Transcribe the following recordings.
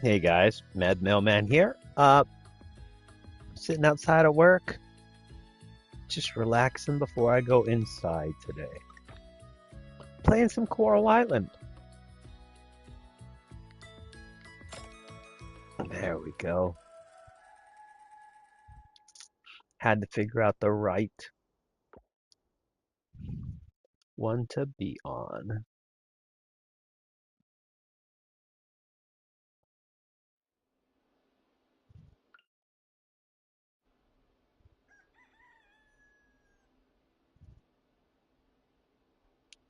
Hey guys, MadMailMan here. Sitting outside of work, just relaxing before I go inside today. Playing some Coral Island. There we go. Had to figure out the right one to be on.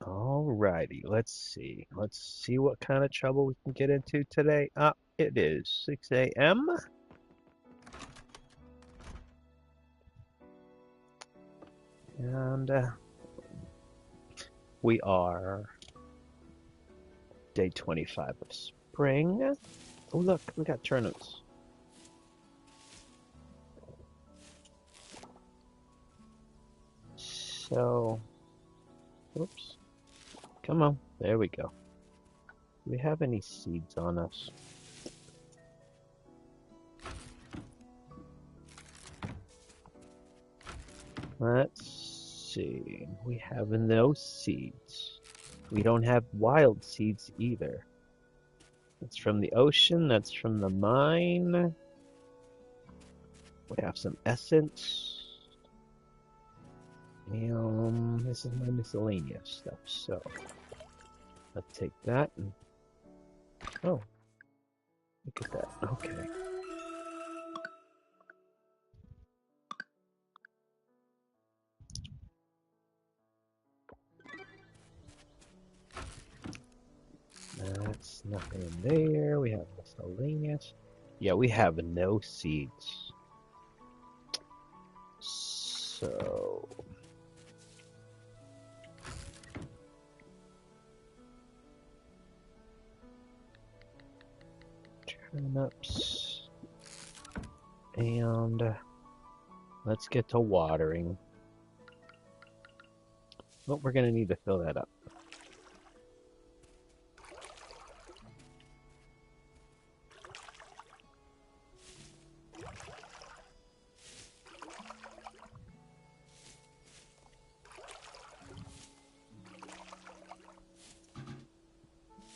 Alrighty, let's see. Let's see what kind of trouble we can get into today. It is 6 a.m. And we are day 25 of spring. Oh, look, we got turnips. So, oops. Come on, there we go. Do we have any seeds on us? Let's see. We have no seeds. We don't have wild seeds either. That's from the ocean, that's from the mine. We have some essence. This is my miscellaneous stuff, so let's take that and oh, look at that. Okay. That's nothing in there. We have miscellaneous. Yeah, we have no seeds. So turnips, and let's get to watering. Well, we're gonna need to fill that up.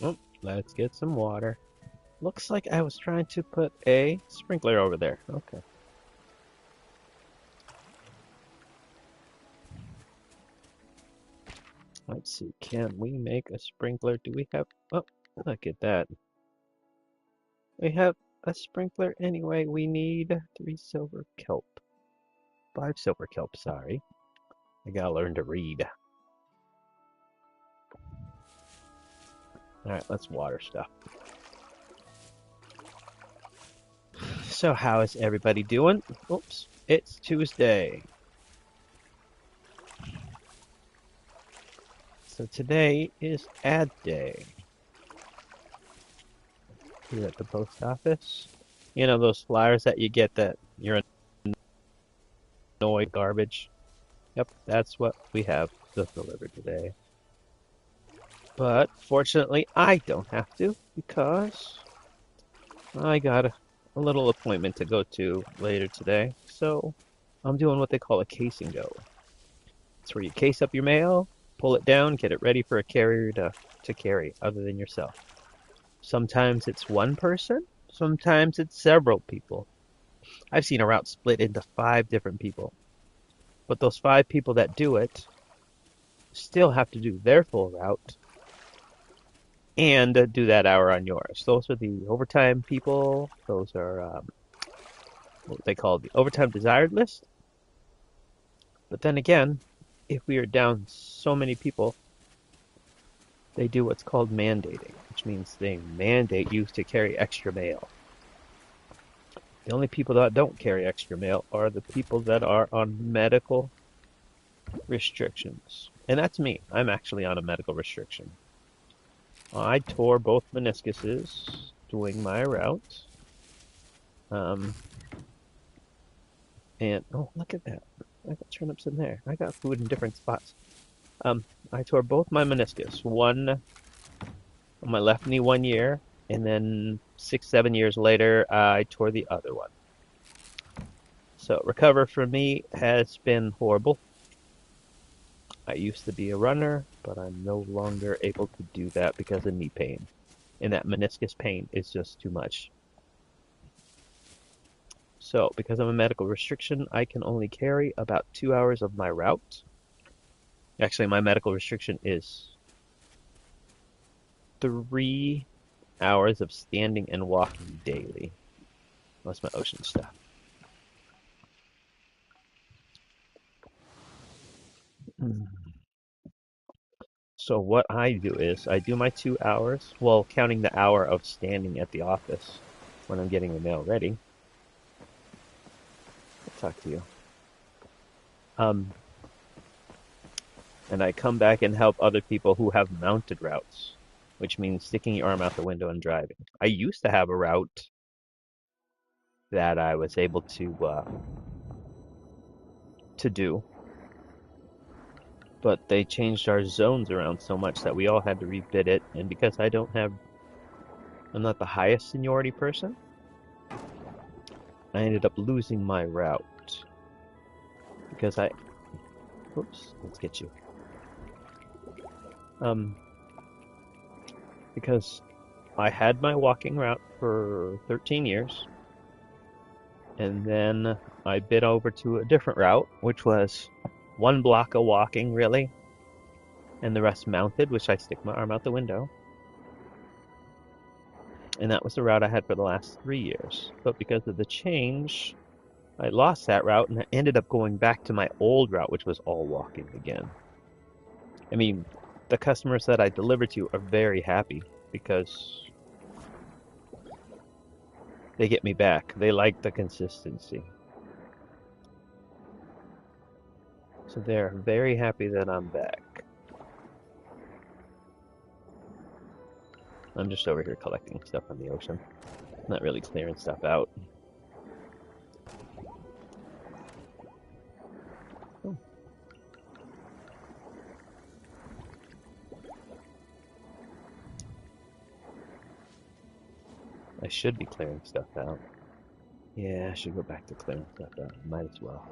Oh, let's get some water. Looks like I was trying to put a sprinkler over there. Okay. Let's see, can we make a sprinkler? Do we have, oh, look at that. We have a sprinkler anyway. We need 3 silver kelp. 5 silver kelp, sorry. I gotta learn to read. Alright, let's water stuff. So how is everybody doing? Oops, it's Tuesday. So today is ad day. Here at the post office. You know those flyers that you get that you're annoyed garbage? Yep, that's what we have to deliver today. But fortunately, I don't have to because I got a little appointment to go to later today. So I'm doing what they call a case and go. It's where you case up your mail, pull it down, get it ready for a carrier to carry other than yourself. Sometimes it's one person, sometimes it's several people. I've seen a route split into 5 different people. But those 5 people that do it still have to do their full route and do that hour on yours. Those are the overtime people. Those are what they call the overtime desired list. But then again, if we are down so many people, they do what's called mandating, which means they mandate you to carry extra mail. The only people that don't carry extra mail are the people that are on medical restrictions. And that's me. I'm actually on a medical restriction. I tore both meniscuses doing my route. And oh, look at that. I got turnips in there. I got food in different spots. I tore both my meniscus. One on my left knee 1 year, And then 6, 7 years later, I tore the other one. So recover for me has been horrible. I used to be a runner, but I'm no longer able to do that because of knee pain. And that meniscus pain is just too much. So, because of a medical restriction, I can only carry about 2 hours of my route. Actually, my medical restriction is 3 hours of standing and walking daily. That's my ocean stuff. So what I do is I do my 2 hours, well, counting the hour of standing at the office when I'm getting the mail ready. I'll talk to you. Um, and I come back and help other people who have mounted routes, which means sticking your arm out the window and driving. I used to have a route that I was able to do, but they changed our zones around so much that we all had to rebid it. And because I'm not the highest seniority person, I ended up losing my route because oops, let's get you. Um, because I had my walking route for 13 years, and then I bid over to a different route, which was 1 block of walking, really, and the rest mounted, which I stick my arm out the window. And that was the route I had for the last 3 years. But because of the change, I lost that route and I ended up going back to my old route, which was all walking again. I mean, the customers that I deliver to are very happy because they get me back. They like the consistency. So they're very happy that I'm back. I'm just over here collecting stuff on the ocean. Not really clearing stuff out. Oh. I should be clearing stuff out. Yeah, I should go back to clearing stuff out. Might as well.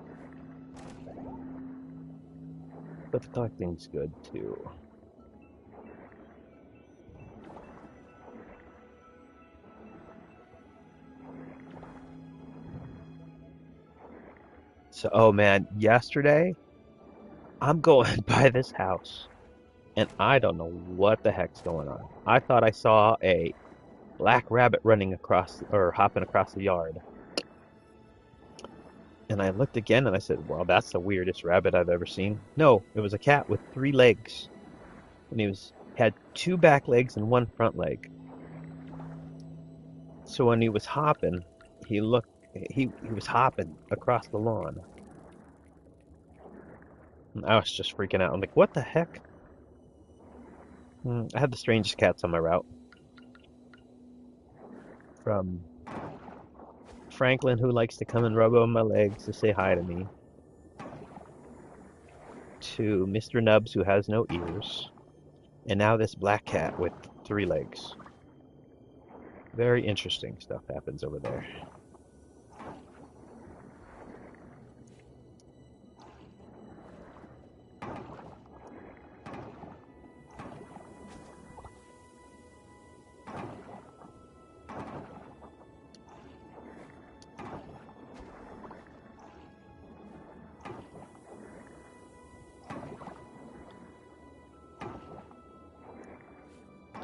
But the collecting's good too. So, oh man, yesterday I'm going by this house and I don't know what the heck's going on. I thought I saw a black rabbit running across or hopping across the yard. And I looked again and I said, well, that's the weirdest rabbit I've ever seen. No, it was a cat with 3 legs. And had 2 back legs and 1 front leg. So when he was hopping, he was hopping across the lawn. And I was just freaking out. I'm like, what the heck? I had the strangest cats on my route. From Franklin, who likes to come and rub on my legs to say hi to me, to Mr. Nubs, who has no ears, and now this black cat with 3 legs. Very interesting stuff happens over there.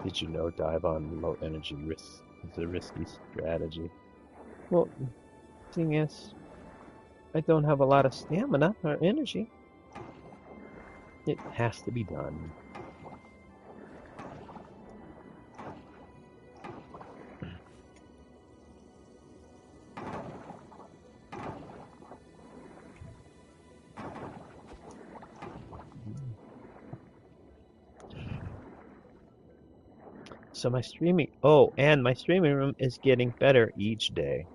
Did you know dive on low energy risk is a risky strategy? Well, thing is, I don't have a lot of stamina or energy. It has to be done. So and my streaming room is getting better each day.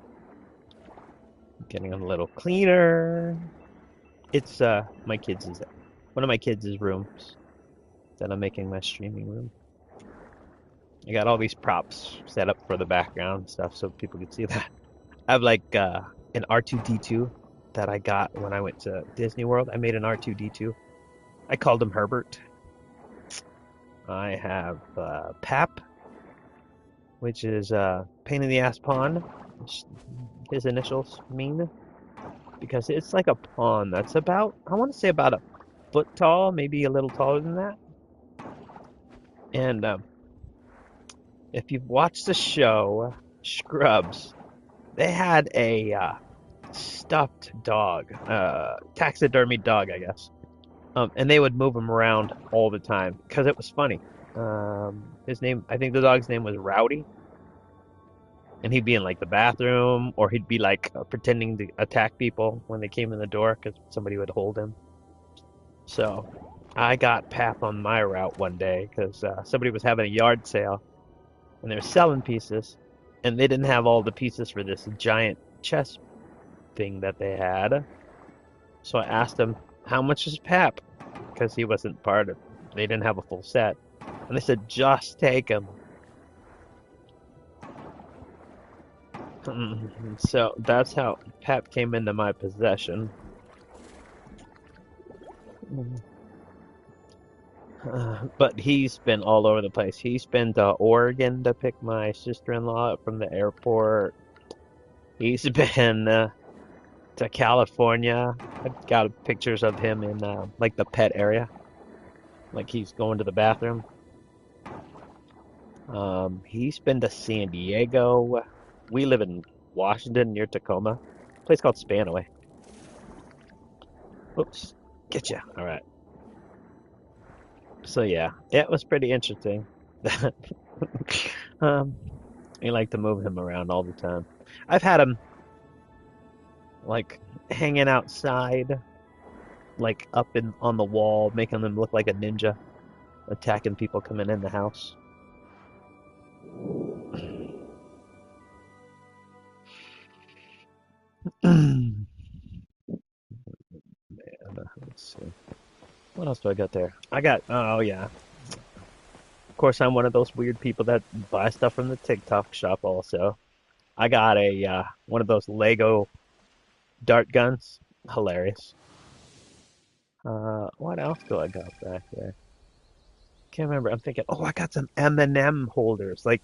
Getting a little cleaner. It's one of my kids' rooms that I'm making my streaming room. I got all these props set up for the background and stuff so people could see that. I have like an R2D2 that I got when I went to Disney World. I made an R2D2. I called him Herbert. I have Pap, which is pain in the ass pawn. His initials mean because it's like a pawn that's about, I want to say about a foot tall, maybe a little taller than that. And if you've watched the show Scrubs, they had a stuffed dog, taxidermy dog, I guess. And they would move him around all the time because it was funny. His name, I think the dog's name was Rowdy, and he'd be in like the bathroom, or he'd be like pretending to attack people when they came in the door because somebody would hold him. So I got Pap on my route one day because somebody was having a yard sale and they were selling pieces, and they didn't have all the pieces for this giant chess thing that they had. So I asked them, how much is Pap? Because he wasn't part of, they didn't have a full set. And they said, just take him. So that's how Pap came into my possession. But he's been all over the place. He's been to Oregon to pick my sister-in-law up from the airport. He's been to California. I've got pictures of him in like the pet area, like he's going to the bathroom. He's been to San Diego. We live in Washington near Tacoma, a place called Spanaway. Oops, get ya. All right. So yeah, it was pretty interesting. um, I like to move him around all the time. I've had him like hanging outside, like up in on the wall, making them look like a ninja, attacking people coming in the house. Man, let's see. What else do I got there? I got, oh yeah. Of course, I'm one of those weird people that buy stuff from the TikTok shop also. I got a one of those Lego dart guns. Hilarious. What else do I got back there? Can't remember. I'm thinking, oh, I got some M&M holders, like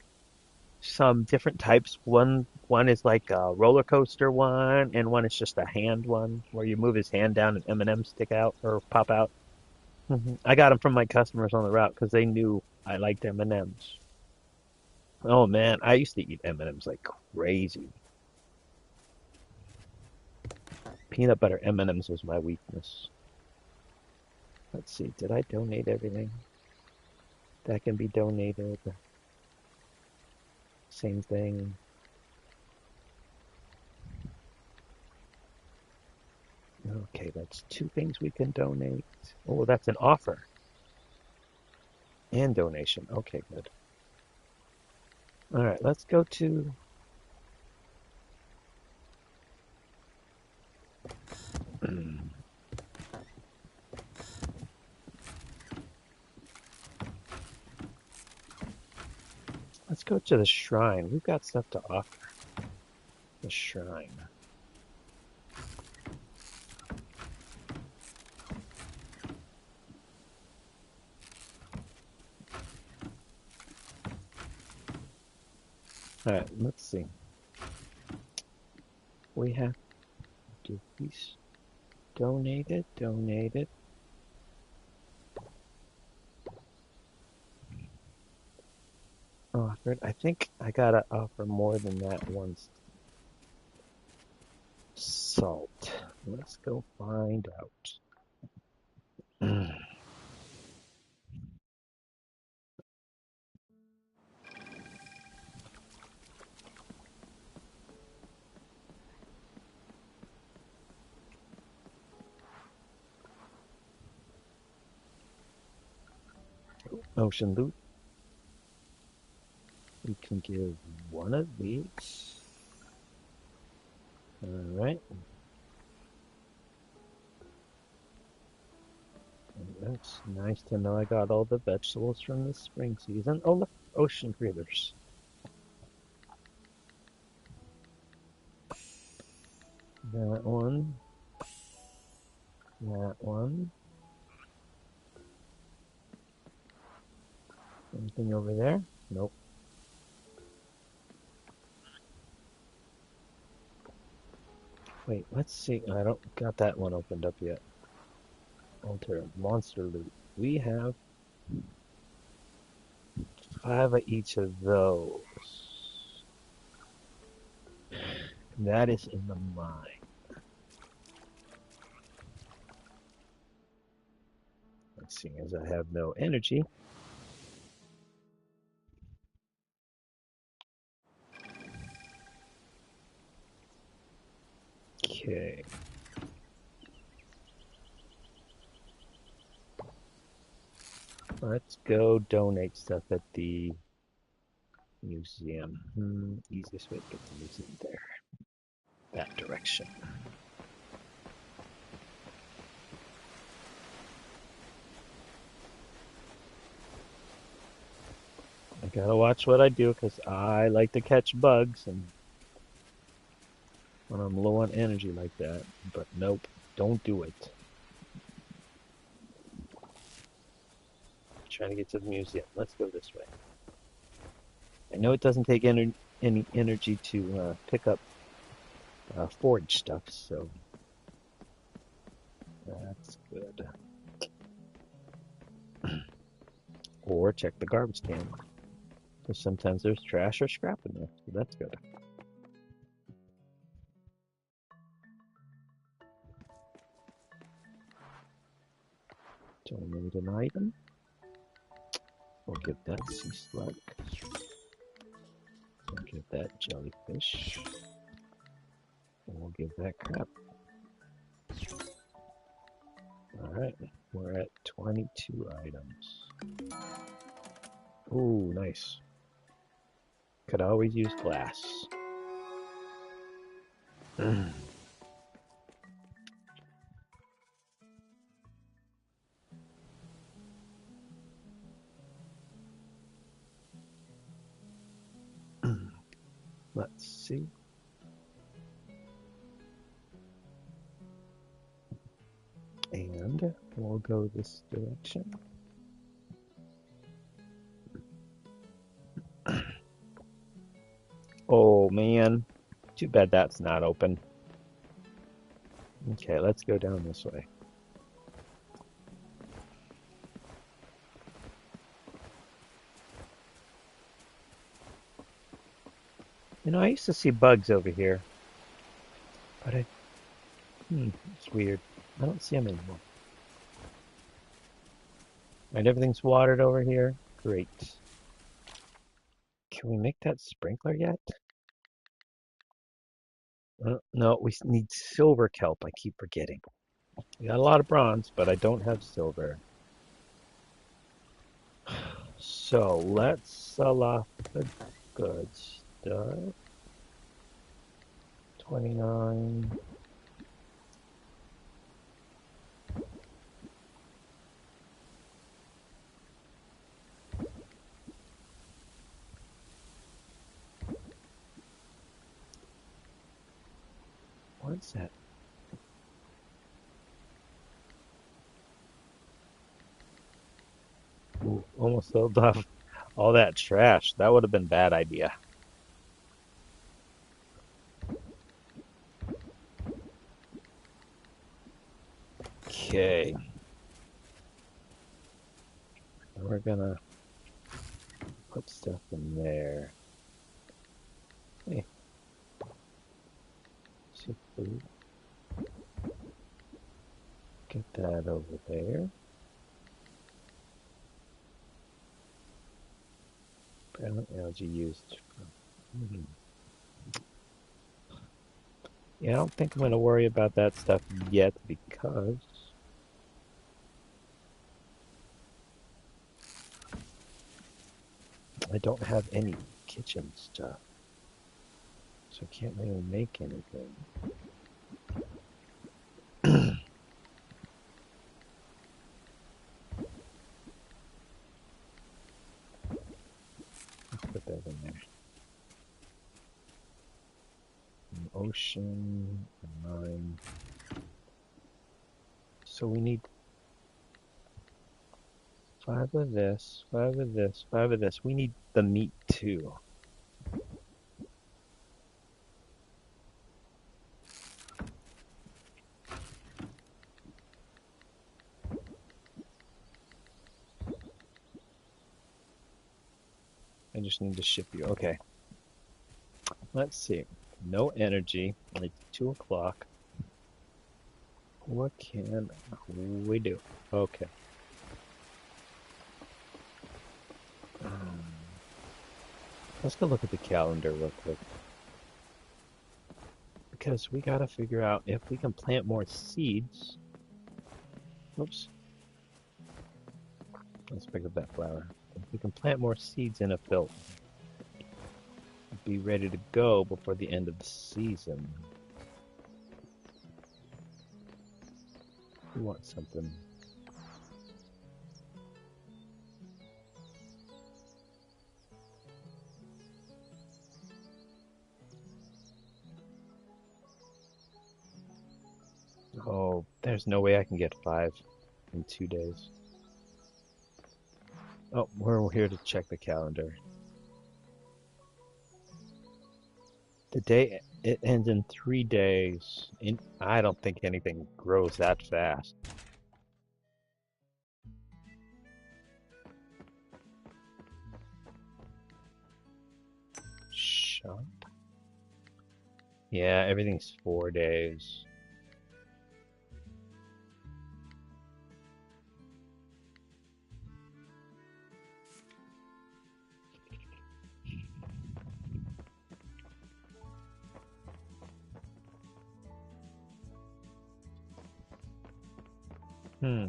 some different types. One is like a roller coaster one, and one is just a hand one where you move his hand down and M&Ms stick out or pop out. I got them from my customers on the route because they knew I liked M&Ms. Oh man, I used to eat M&Ms like crazy. Peanut butter M&Ms was my weakness. Let's see, did I donate everything? That can be donated. Same thing. Okay, that's two things we can donate. Oh, that's an offer and donation. Okay, good. All right, let's go to. Let's go to the shrine. We've got stuff to offer. The shrine. All right, let's see. We have to these donated, donated. Offered. I think I gotta offer more than that once. Salt. Let's go find out. Ocean loot. We can give one of these. All right. That's nice to know I got all the vegetables from the spring season. Oh, look. ocean critters. That one. That one. Anything over there? Nope. Wait, let's see. I don't got that one opened up yet. Alter monster loot. We have 5 of each of those. That is in the mine. Let's see, as I have no energy. Okay. Let's go donate stuff at the museum. Easiest way to get the museum there. That direction. I gotta watch what I do because I like to catch bugs and when I'm low on energy like that. But nope, don't do it. Trying to get to the museum. Let's go this way. I know it doesn't take any energy to pick up forage stuff, so that's good. Or check the garbage can, because sometimes there's trash or scrap in there, so that's good. Don't need an item. We'll give that sea slug. We'll give that jellyfish. And we'll give that crab. Alright, we're at 22 items. Ooh, nice. Could always use glass. Let's see. And we'll go this direction. Oh man, too bad that's not open. Okay, let's go down this way. You know, I used to see bugs over here, but it's weird. I don't see them anymore. Right, everything's watered over here. Great. Can we make that sprinkler yet? No, we need silver kelp. I keep forgetting. We got a lot of bronze, but I don't have silver. So let's sell off the good stuff. 29. What's that? Ooh, almost sold off all that trash. That would have been a bad idea. Okay. We're gonna put stuff in there. Hey, seafood. Get that over there. Brown algae used. Yeah, I don't think I'm gonna worry about that stuff yet because I don't have any kitchen stuff. So I can't really make anything. Ocean, 9. So we need 5 of this, 5 of this, 5 of this. We need the meat too. I just need to ship you. Okay. Let's see. No energy. It's 2 o'clock. What can we do? Okay. Let's go look at the calendar real quick. Because we gotta figure out if we can plant more seeds. Oops. Let's pick up that flower. If we can plant more seeds in a field, be ready to go before the end of the season. We want something. Oh, there's no way I can get 5 in 2 days. Oh, we're here to check the calendar. The day it ends in 3 days. I don't think anything grows that fast. Shop. Yeah, everything's 4 days. Hmm.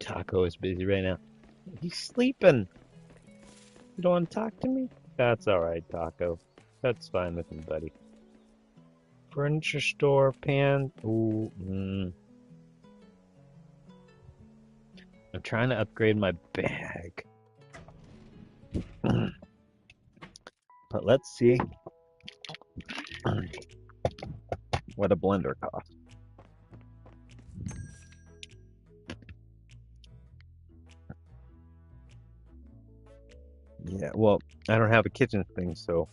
Taco is busy right now. He's sleeping. You don't want to talk to me? That's alright, Taco. That's fine with me, buddy. Furniture store, pan. Ooh, I'm trying to upgrade my bag. But let's see what a blender costs. Yeah, well, I don't have a kitchen thing, so.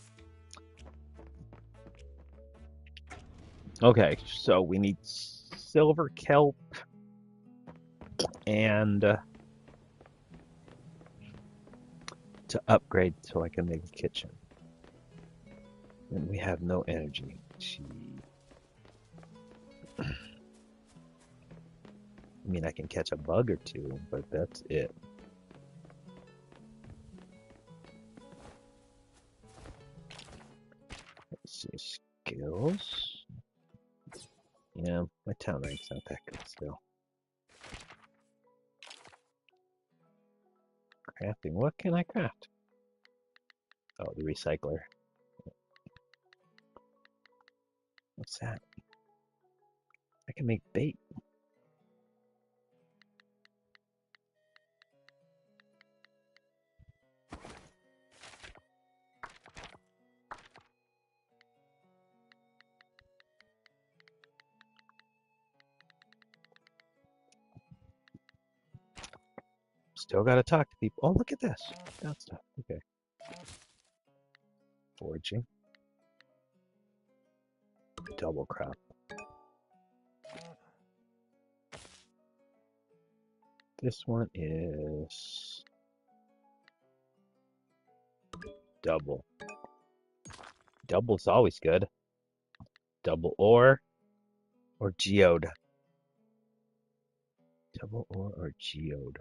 Okay, so we need silver kelp and to upgrade so I can make a kitchen. And we have no energy. Gee. I mean, I can catch a bug or two, but that's it. Let's see, skills. Yeah, my town rank's not that good still. Crafting, what can I craft? Oh, the recycler. What's that? I can make bait. Still gotta talk to people. Oh, look at this. That stuff. Okay. Foraging. Double crop. This one is double. Double's always good. Double ore or geode. Double ore or geode.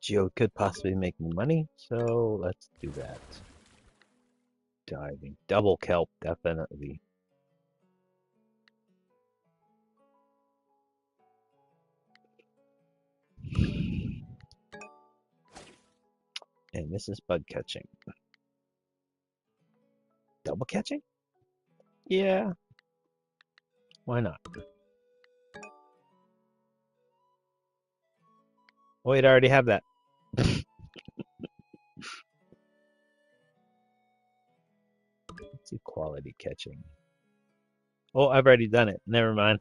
Geode could possibly make me money, so let's do that. Diving. Double kelp, definitely. And this is bug catching. Double catching? Yeah. Why not? Wait, I already have that. Let's see, quality catching. Oh, I've already done it. Never mind.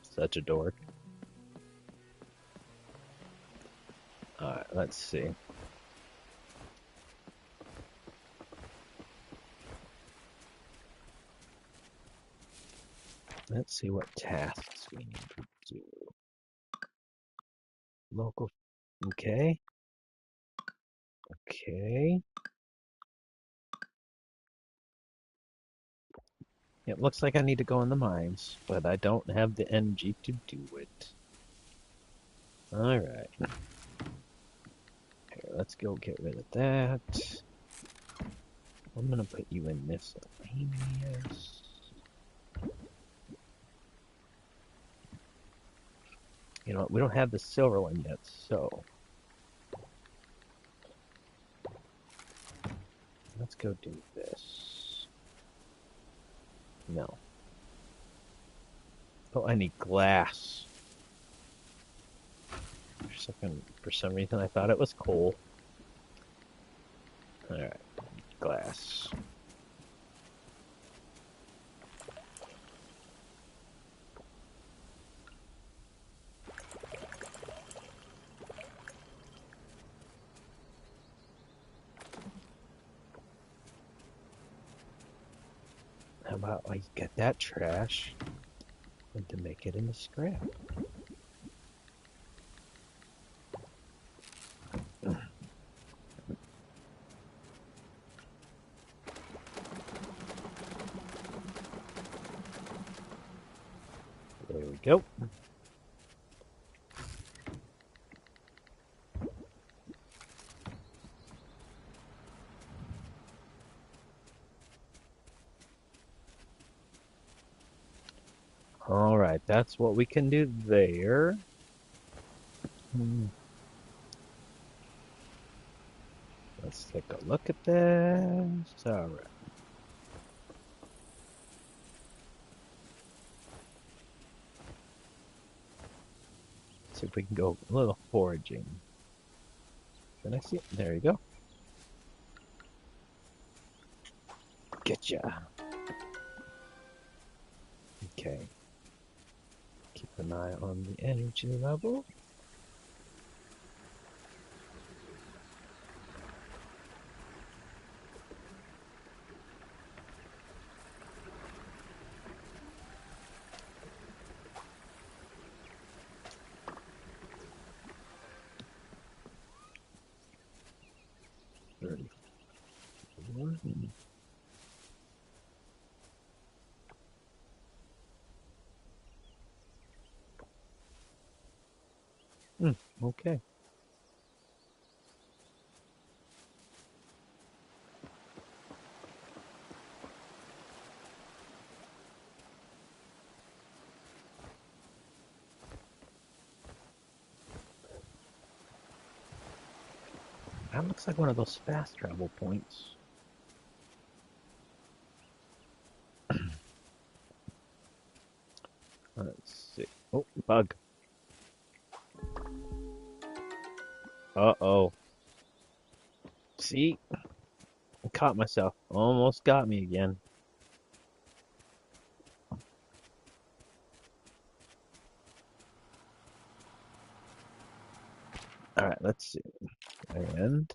Such a dork. Alright, let's see. Let's see what tasks we need to do. Local. Okay. Okay. It looks like I need to go in the mines, but I don't have the energy to do it. Alright. Here, let's go get rid of that. I'm gonna put you in miscellaneous. You know what? We don't have the silver one yet, so let's go do this. No. Oh, I need glass. For some reason, I thought it was coal. Alright, glass. How about I get that trash and to make it into scrap? There we go. Alright, that's what we can do there. Let's take a look at this. Alright. See if we can go a little foraging. Can I see it? There you go. Getcha. Okay. Keep an eye on the energy level. Okay. That looks like one of those fast travel points. Let's see. Oh, bug. Uh-oh. See? I caught myself. Almost got me again. Alright, let's see. And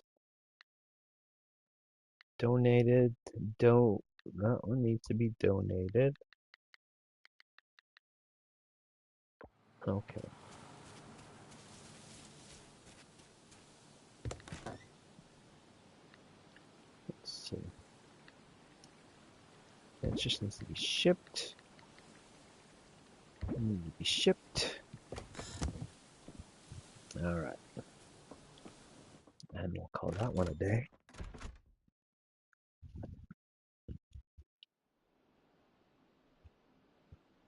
donated. That one needs to be donated. Okay. Let's see. It just needs to be shipped. It needs to be shipped. Alright. And we'll call that one a day.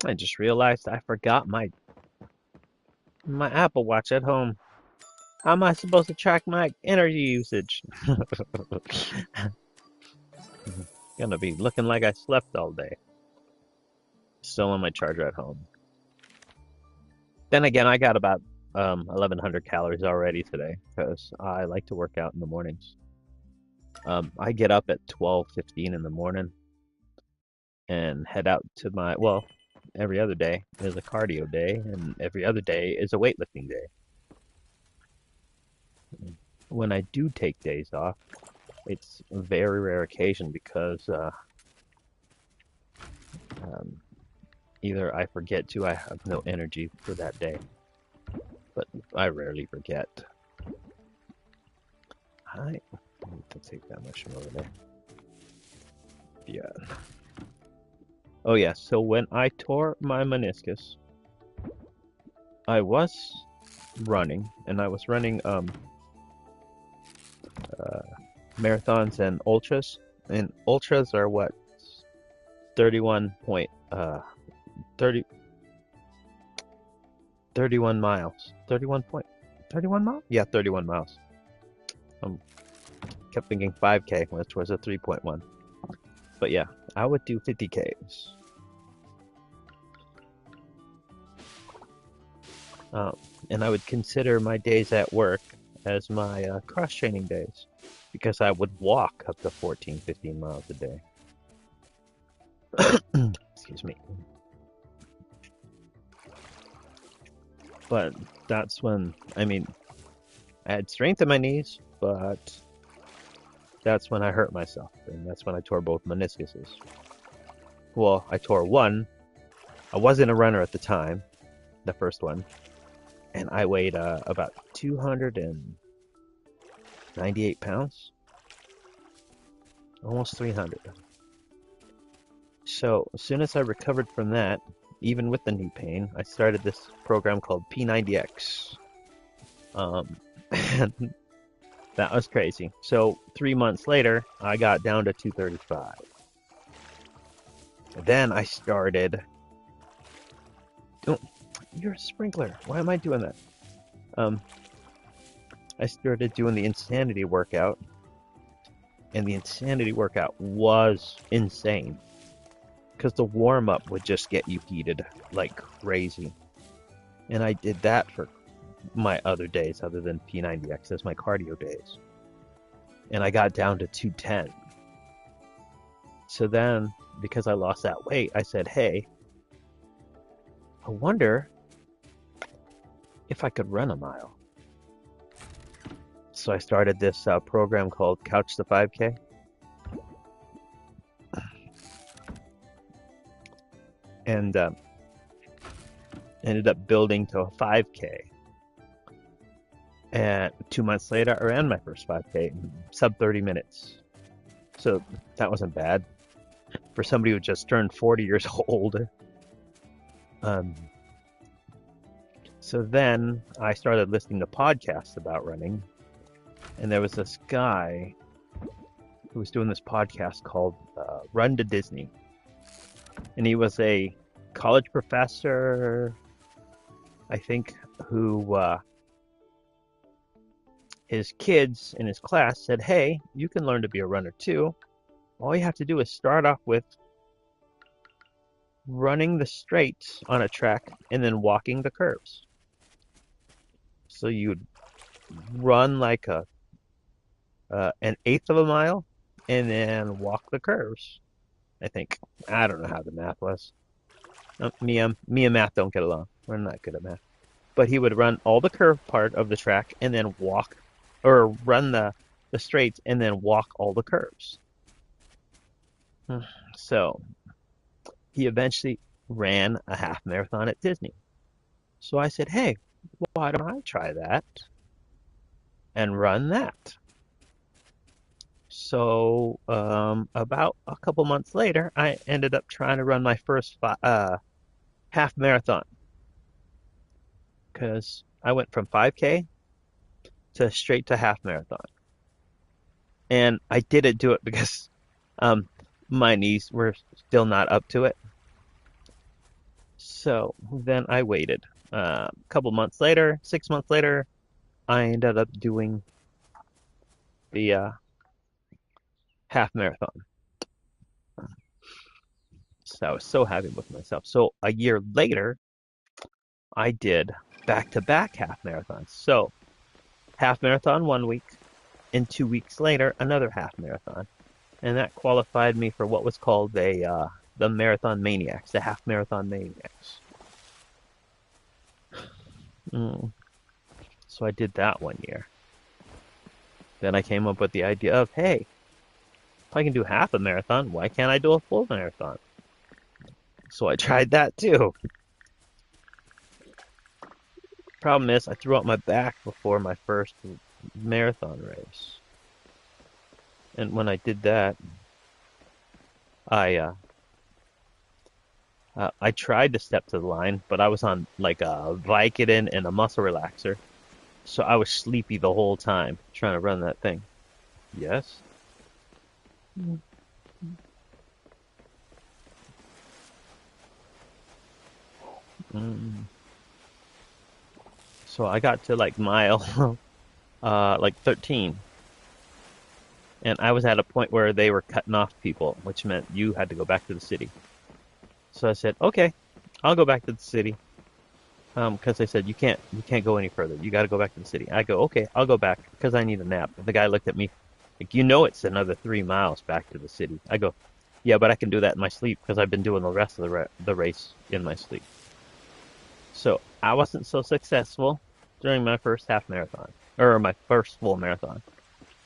I just realized I forgot my Apple Watch at home. How am I supposed to track my energy usage? Gonna be looking like I slept all day. still on my charger at home. Then again, I got about 1,100 calories already today because I like to work out in the mornings. I get up at 12:15 in the morning and head out to my, well, every other day is a cardio day, and every other day is a weightlifting day. When I do take days off, it's a very rare occasion because um, either I forget to, I have no energy for that day, but I rarely forget. I need to take that mushroom over there. Yeah. Oh yeah, so when I tore my meniscus, I was running, and I was running marathons and ultras. And ultras are what? 31 point 30 31 miles. 31 miles? Yeah, 31 miles. Kept thinking 5K, which was a 3.1. But yeah, I would do 50Ks. And I would consider my days at work as my cross training days because I would walk up to 14, 15 miles a day. Excuse me. But that's when, I mean, I had strength in my knees, but that's when I hurt myself, and that's when I tore both meniscuses. Well, I tore one. I wasn't a runner at the time, the first one, and I weighed about 298 pounds, almost 300. So as soon as I recovered from that, even with the knee pain, I started this program called P90X. And that was crazy. So 3 months later, I got down to 235. Then I started. Oh, you're a sprinkler. Why am I doing that? I started doing the insanity workout, and the insanity workout was insane because the warm up would just get you heated like crazy. And I did that for my other days other than P90X as my cardio days. And I got down to 210. So then, because I lost that weight, I said, hey, I wonder if I could run a mile. So I started this program called Couch to 5K. And ended up building to a 5K. And 2 months later, I ran my first 5K in sub 30 minutes. So that wasn't bad for somebody who just turned 40 years old. So then I started listening to podcasts about running. And there was this guy who was doing this podcast called Run to Disney. And he was a college professor, I think, who his kids in his class said, hey, you can learn to be a runner too. All you have to do is start off with running the straights on a track and then walking the curves. So you'd run like an eighth of a mile and then walk the curves. I think. I don't know how the math was. Me and math don't get along. We're not good at math. But he would run all the curve part of the track and then walk, or run the straights and then walk all the curves. So he eventually ran a half marathon at Disney. So I said, hey, why don't I try that and run that? So about a couple months later, I ended up trying to run my first half marathon because I went from 5K to straight to half marathon. And I didn't do it because my knees were still not up to it. So then I waited. A couple months later, 6 months later, I ended up doing the half marathon. So I was so happy with myself. So a year later, I did back-to-back half marathons. So half marathon 1 week, and 2 weeks later, another half marathon. And that qualified me for what was called the Marathon Maniacs, the Half Marathon Maniacs. Mm. So I did that 1 year. Then I came up with the idea of, hey, if I can do half a marathon, why can't I do a full marathon? So I tried that too. Problem is, I threw out my back before my first marathon race. And when I did that, I I tried to step to the line, but I was on like a Vicodin and a muscle relaxer, so I was sleepy the whole time trying to run that thing. Yes. Mm. So I got to like mile like 13, and I was at a point where they were cutting off people, which meant you had to go back to the city. So I said, okay, I'll go back to the city. Because they said you can't go any further. You got to go back to the city. I go, okay, I'll go back because I need a nap. The guy looked at me like, it's another 3 miles back to the city. I go, yeah, but I can do that in my sleep because I've been doing the rest of the race in my sleep. So I wasn't so successful during my first half marathon or my first full marathon,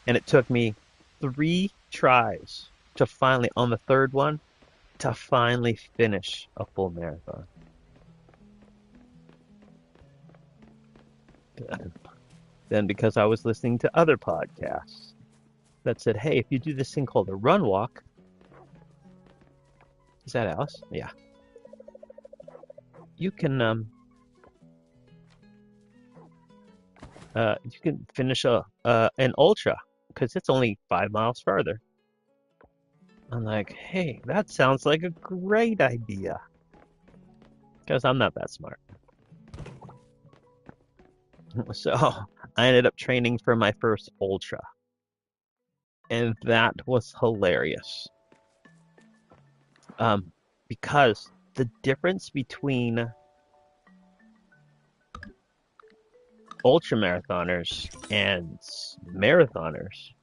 and it took me 3 tries to finally, on the third one, to finally finish a full marathon. Then because I was listening to other podcasts that said, hey, if you do this thing called a run walk, is that Alice? Yeah, you can you can finish a an ultra because it's only 5 miles further. I'm like, hey, that sounds like a great idea because I'm not that smart. So I ended up training for my first ultra, and that was hilarious. Um, because the difference between ultra marathoners and marathoners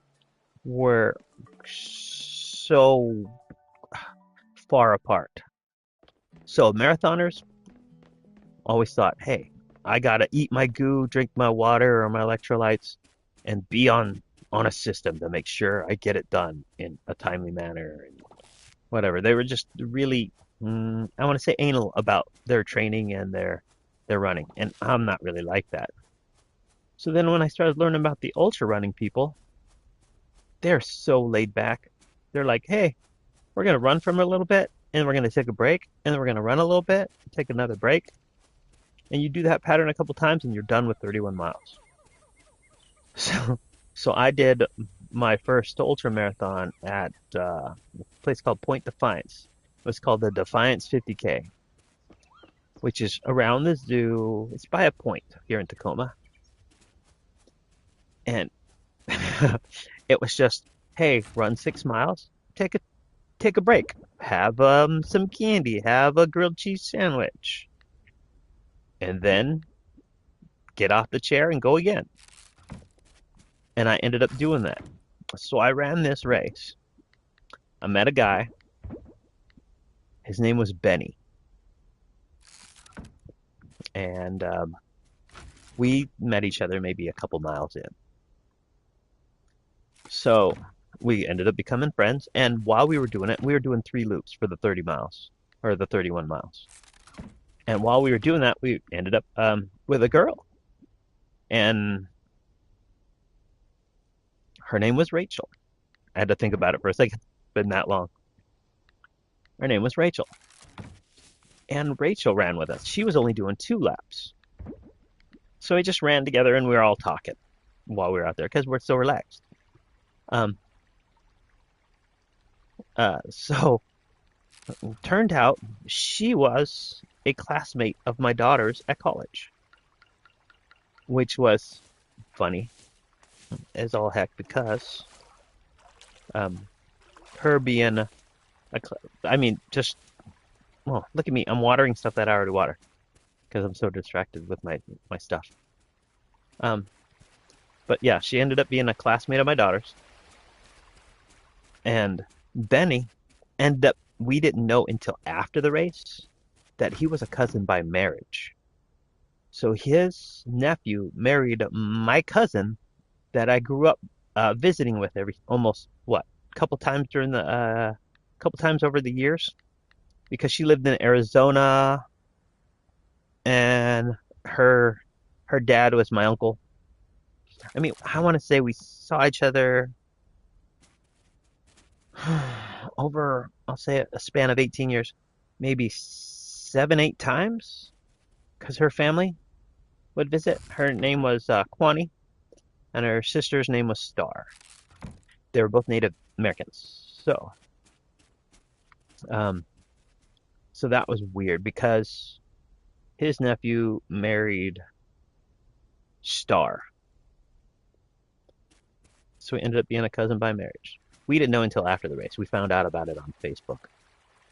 were so far apart. So marathoners always thought, hey, I gotta eat my goo, drink my water or my electrolytes, and be on a system to make sure I get it done in a timely manner and whatever. They were just really, I want to say, anal about their training and their running, and I'm not really like that. So then when I started learning about the ultra running people, they're so laid back. They're like, hey, we're gonna run for a little bit, and we're gonna take a break, and then we're gonna run a little bit, take another break, and you do that pattern a couple times, and you're done with 31 miles. So, so I did my first ultra marathon at a place called Point Defiance. It was called the Defiance 50K, which is around the zoo. It's by a point here in Tacoma, and it was just, hey, run 6 miles, take a break, have some candy, have a grilled cheese sandwich, and then get off the chair and go again. And I ended up doing that. So I ran this race. I met a guy. His name was Benny, and we met each other maybe a couple miles in. So we ended up becoming friends. And while we were doing it, we were doing 3 loops for the 30 miles or the 31 miles. And while we were doing that, we ended up with a girl, and her name was Rachel. I had to think about it for a second. It's been that long. Her name was Rachel. And Rachel ran with us. She was only doing 2 laps. So we just ran together and we were all talking while we were out there because we're so relaxed. Um, so turned out she was a classmate of my daughter's at college, which was funny as all heck because um, her being I mean, just well, look at me. I'm watering stuff that I already water because I'm so distracted with my stuff. Um, but yeah, she ended up being a classmate of my daughter's, and Benny ended up. We didn't know until after the race that he was a cousin by marriage. So his nephew married my cousin that I grew up visiting with every almost what couple times during the couple times over the years because she lived in Arizona and her her dad was my uncle. I mean, I want to say we saw each other over, I'll say a span of 18 years, maybe 7, 8 times because her family would visit. Her name was Kwani and her sister's name was Star. They were both Native Americans. Um, so that was weird because his nephew married Star. So he ended up being a cousin by marriage. We didn't know until after the race. We found out about it on Facebook.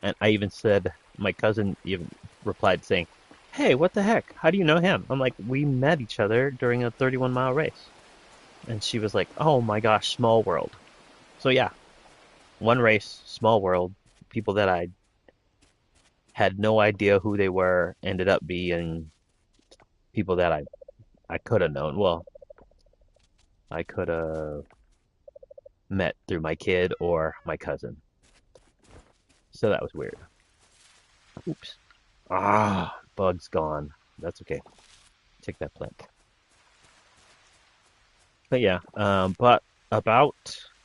And I even said, my cousin even replied saying, "Hey, what the heck? How do you know him?" I'm like, "We met each other during a 31-mile race." And she was like, "Oh my gosh, small world." So yeah, one race, small world. People that I had no idea who they were ended up being people that I could have known. Well, I could have met through my kid or my cousin. So that was weird. Oops. Ah, bug's gone. That's okay. Take that plant. But yeah, but about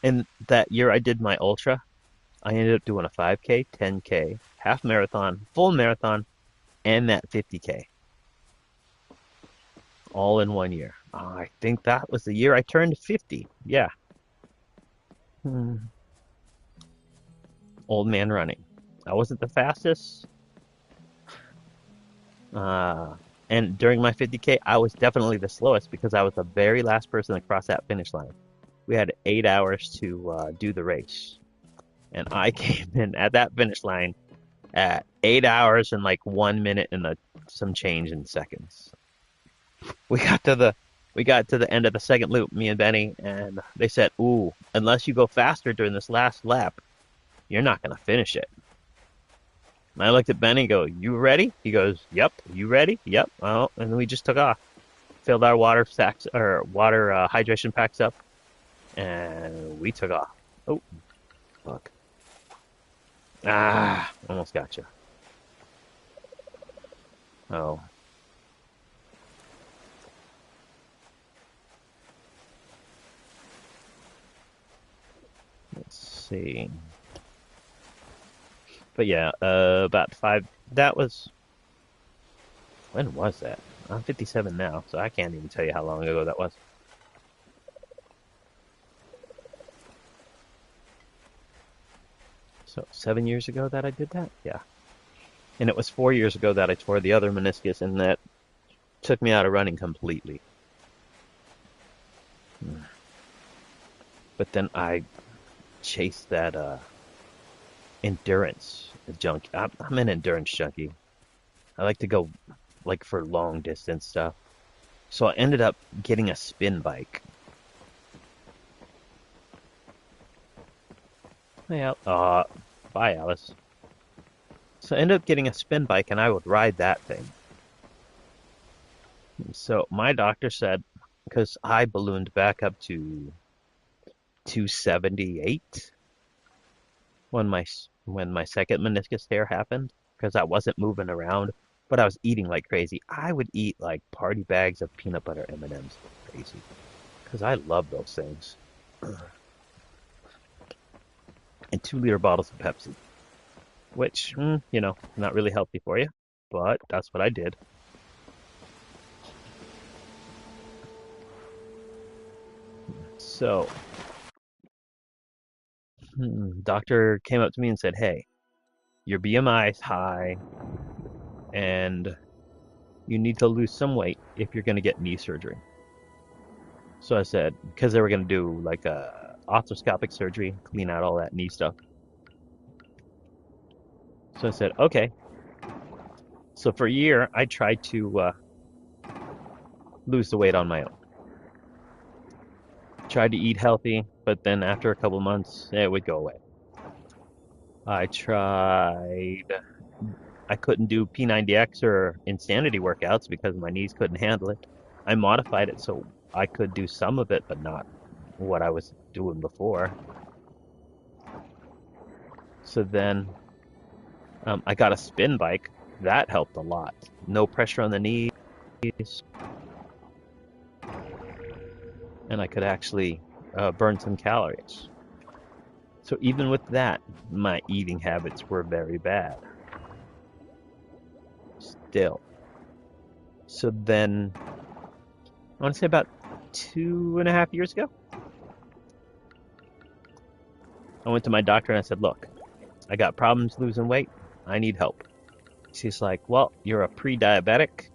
in that year I did my ultra, I ended up doing a 5K, 10K, half marathon, full marathon, and that 50K all in one year. I think that was the year I turned 50. Yeah. Hmm. Old man running. I wasn't the fastest. Uh, and during my 50K, I was definitely the slowest because I was the very last person to cross that finish line. We had 8 hours to do the race, and I came in at that finish line at 8 hours and like 1 minute and some change in seconds. We got to the we got to the end of the second loop, me and Benny, and they said, "Ooh, unless you go faster during this last lap, you're not gonna finish it." And I looked at Benny and go, "You ready?" He goes, "Yep." "You ready?" "Yep." Well, and then we just took off, filled our water sacks or water hydration packs up, and we took off. Oh, fuck. Ah, almost got you. Oh, let's see. But yeah, about five. That was when was that? I'm 57 now, so I can't even tell you how long ago that was. So 7 years ago that I did that. Yeah, and it was 4 years ago that I tore the other meniscus, and that took me out of running completely. But then I chased that endurance junkie. I'm an endurance junkie. I like to go like for long distance stuff. So I ended up getting a spin bike. Yeah, bye, Alice. So I ended up getting a spin bike and I would ride that thing. So my doctor said, because I ballooned back up to 278 when my second meniscus tear happened, because I wasn't moving around, but I was eating like crazy. I would eat like party bags of peanut butter M&Ms, crazy, because I love those things, and 2 liter bottles of Pepsi, which not really healthy for you, but that's what I did. So, doctor came up to me and said, "Hey, your BMI is high, and you need to lose some weight if you're going to get knee surgery." So I said, because they were going to do like a arthroscopic surgery, clean out all that knee stuff. So I said, "Okay." So for a year, I tried to lose the weight on my own. Tried to eat healthy, but then after a couple months, it would go away. I tried. I couldn't do P90X or Insanity workouts because my knees couldn't handle it. I modified it so I could do some of it, but not what I was doing before. So then I got a spin bike. That helped a lot. No pressure on the knees. And I could actually burn some calories. So even with that, my eating habits were very bad. Still. So then, I want to say about 2.5 years ago, I went to my doctor and I said, look, I got problems losing weight. I need help. She's like, well, you're a pre-diabetic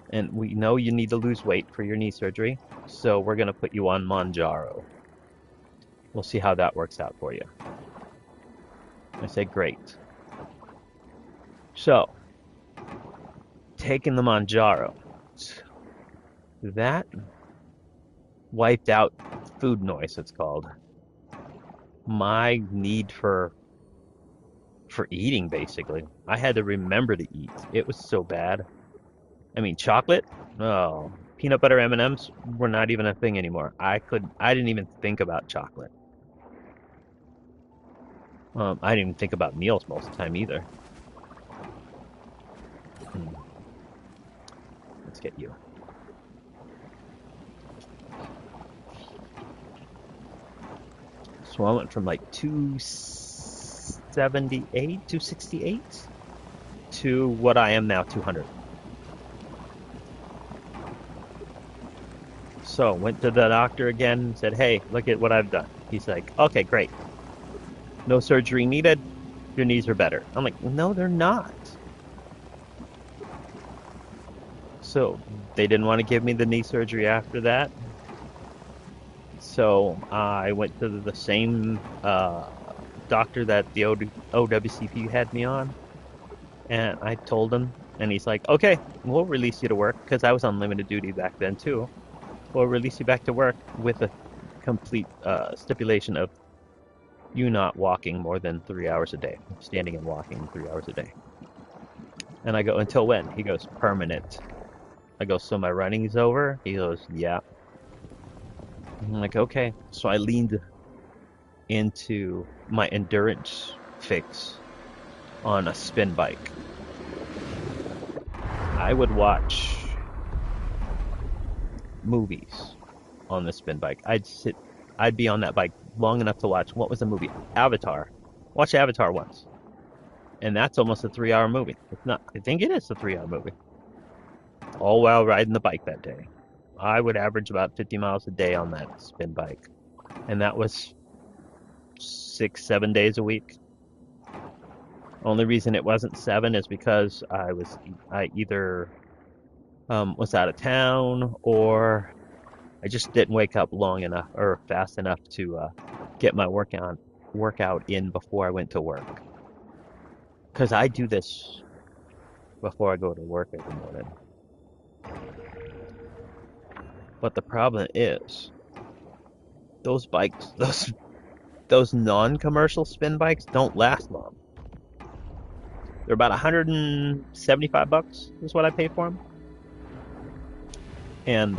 and we know you need to lose weight for your knee surgery. So we're going to put you on Mounjaro. We'll see how that works out for you. I said, great. So, taking the Mounjaro, that wiped out food noise, it's called. My need for eating, basically. I had to remember to eat. It was so bad. I mean, chocolate? Oh, peanut butter M&Ms were not even a thing anymore. I didn't even think about chocolate. I didn't even think about meals most of the time either. Let's get you. So I went from like 278, 268 to what I am now, 200. So went to the doctor again, said, hey, look at what I've done. He's like, okay, great. No surgery needed. Your knees are better. I'm like, no, they're not. So they didn't want to give me the knee surgery after that. So I went to the same doctor that the OWCP had me on. And I told him, and he's like, okay, we'll release you to work, because I was on limited duty back then too. We'll release you back to work with a complete stipulation of you not walking more than 3 hours a day, standing and walking 3 hours a day. And I go, until when? He goes, permanent. I go, so my running's over? He goes, yeah. I'm like, okay. So I leaned into my endurance fix on a spin bike. I would watch movies on the spin bike. I'd be on that bike long enough to watch, what was the movie? Avatar. Watch Avatar once. And that's almost a 3-hour movie. It's not, I think it is a 3-hour movie. All while riding the bike that day. I would average about 50 miles a day on that spin bike. And that was 6-7 days a week. Only reason it wasn't 7 is because I either was out of town, or I just didn't wake up long enough or fast enough to get my workout in before I went to work. Because I do this before I go to work every morning. But the problem is, those bikes, those non-commercial spin bikes don't last long. They're about $175 is what I paid for them. And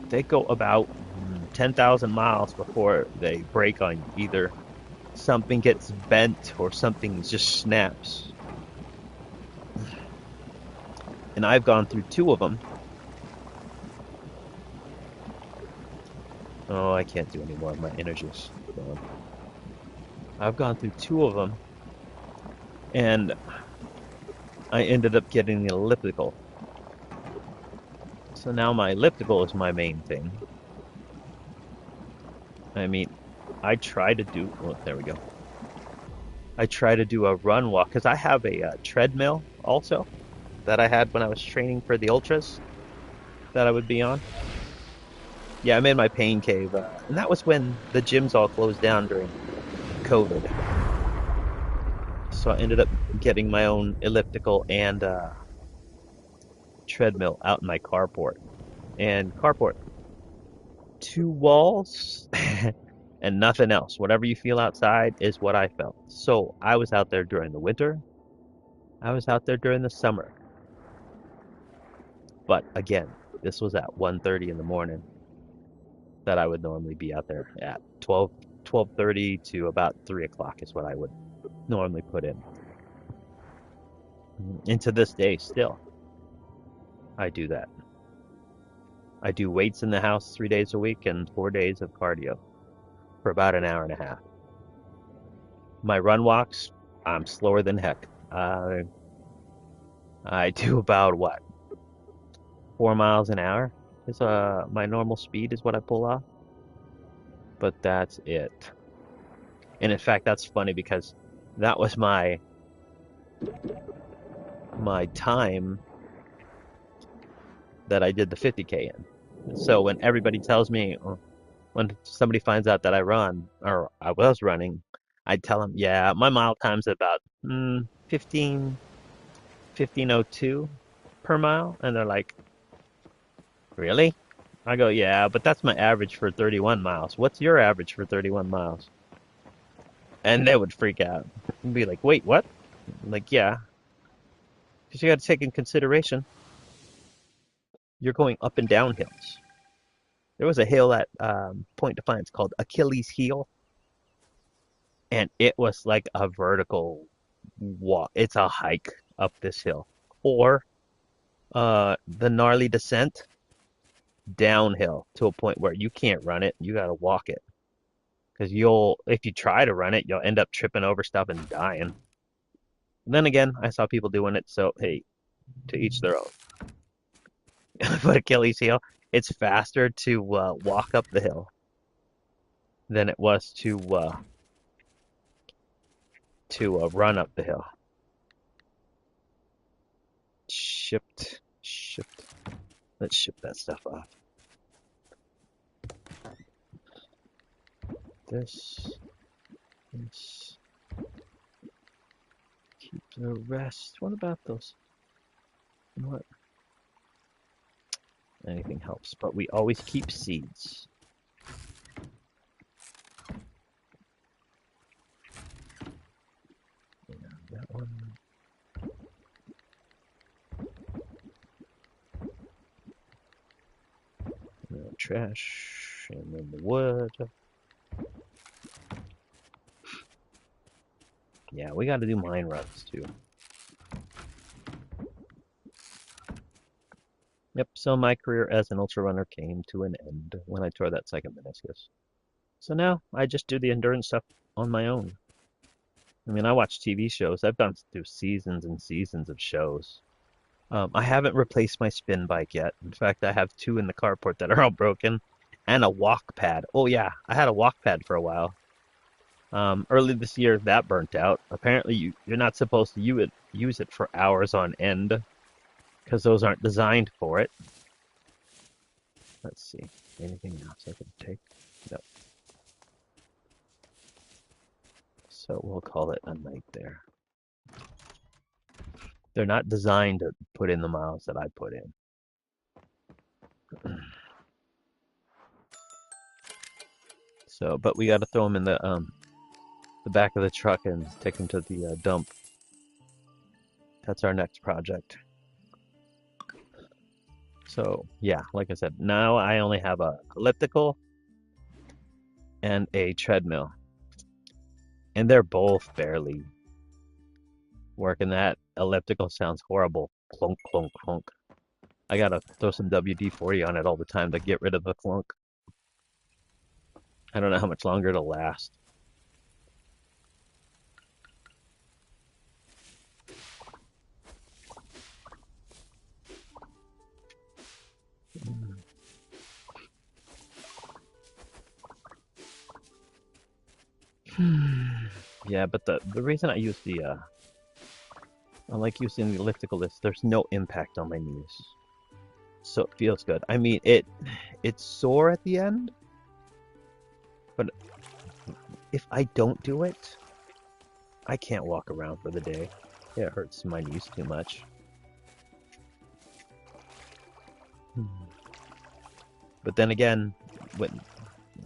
they go about 10,000 miles before they break on you. Either something gets bent or something just snaps. And I've gone through 2 of them. Oh, I can't do any more. My energy's gone. I've gone through 2 of them, and I ended up getting the elliptical. So now my elliptical is my main thing. I mean, I try to do, well, there we go. I try to do a run walk, because I have a treadmill also that I had when I was training for the ultras that I would be on. Yeah, I'm in my pain cave, and that was when the gyms all closed down during COVID. So I ended up getting my own elliptical and treadmill out in my carport. And carport, two walls and nothing else. Whatever you feel outside is what I felt. So I was out there during the winter. I was out there during the summer. But again, this was at 1:30 in the morning that I would normally be out there at 12:30 to about 3 o'clock is what I would normally put in. And to this day, still, I do that. I do weights in the house 3 days a week and 4 days of cardio for about an hour and a half. My run walks, I'm slower than heck. I do about what, 4 miles an hour is my normal speed is what I pull off, but that's it. And in fact, that's funny because that was my time that I did the 50K in. So when everybody tells me, when somebody finds out that I run or I was running, I'd tell them, yeah, my mile time's about 15:02 per mile, and they're like, really? I go, yeah, but that's my average for 31 miles. What's your average for 31 miles? And they would freak out and be like, wait, what? I'm like, yeah, because you got to take in consideration you're going up and down hills. There was a hill at Point Defiance called Achilles Heel, and it was like a vertical walk. It's a hike up this hill, or the gnarly descent downhill to a point where you can't run it. You got to walk it because if you try to run it, you'll end up tripping over stuff and dying. And then again, I saw people doing it, so hey, to each their own. But Achilles heel, it's faster to walk up the hill than it was to run up the hill. Shipped. Let's ship that stuff off. This. Keep the rest. What about those? What? Anything helps, but we always keep seeds. Yeah, that one. Trash, and then the wood. Yeah, we got to do mine runs too. Yep, so my career as an ultra runner came to an end when I tore that second meniscus. So now I just do the endurance stuff on my own. I mean, I watch TV shows. I've gone through seasons and seasons of shows. I haven't replaced my spin bike yet. In fact, I have two in the carport that are all broken, and a walk pad. Oh yeah, I had a walk pad for a while. Early this year, that burnt out. Apparently, you're not supposed to use it for hours on end because those aren't designed for it. Let's see. Anything else I can take? No. So we'll call it a night there. They're not designed to put in the miles that I put in. So, but we got to throw them in the back of the truck and take them to the dump. That's our next project. So yeah, like I said, now I only have a elliptical and a treadmill, and they're both barely working. That elliptical sounds horrible. Clunk, clunk, clunk. I gotta throw some WD-40 on it all the time to get rid of the clunk. I don't know how much longer it'll last. Yeah, but the reason I use I like using the elliptical is there's no impact on my knees, so it feels good. I mean, it's sore at the end, but if I don't do it, I can't walk around for the day. It hurts my knees too much. But then again,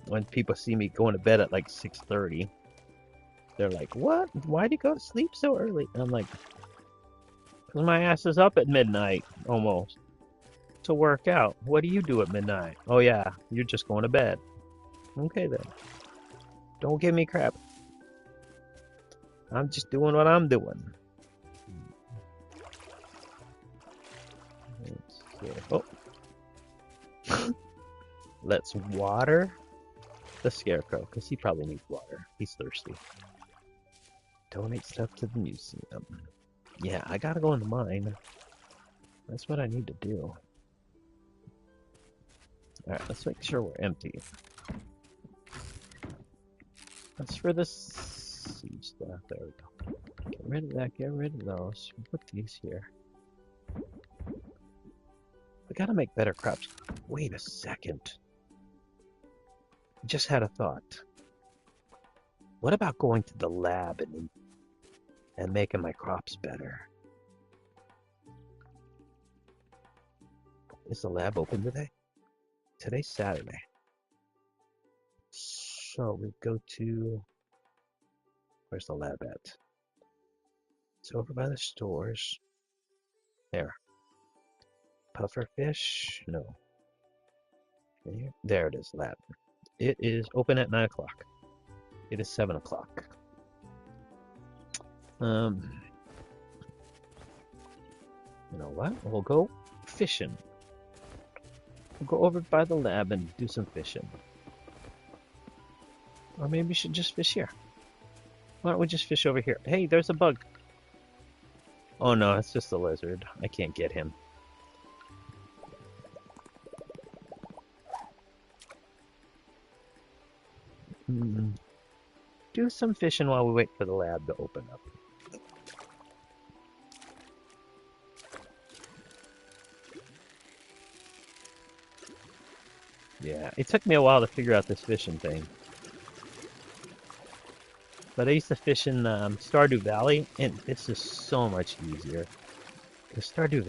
when people see me going to bed at like 6:30, they're like, "What? Why do you go to sleep so early?" And I'm like, "Cause my ass is up at midnight almost to work out. What do you do at midnight?" "Oh yeah, you're just going to bed." Okay then. Don't give me crap. I'm just doing what I'm doing. Let's see. Oh. Let's water the scarecrow, because he probably needs water. He's thirsty. Donate stuff to the museum. Yeah, I gotta go in the mine. That's what I need to do. Alright, let's make sure we're empty. That's for the seed stuff. There we go. Get rid of that, get rid of those. Put these here. We gotta make better crops. Wait a second. Just had a thought. What about going to the lab and making my crops better? Is the lab open today? Today's Saturday. So we go to... Where's the lab at? It's over by the stores. There. Pufferfish? No. There it is, lab. It is open at 9 o'clock. It is 7 o'clock. You know what? We'll go fishing. We'll go over by the lab and do some fishing. Or maybe we should just fish here. Why don't we just fish over here? Hey, there's a bug. Oh no, it's just a lizard. I can't get him. Do some fishing while we wait for the lab to open up. Yeah, it took me a while to figure out this fishing thing. But I used to fish in Stardew Valley, and this is so much easier. The Stardew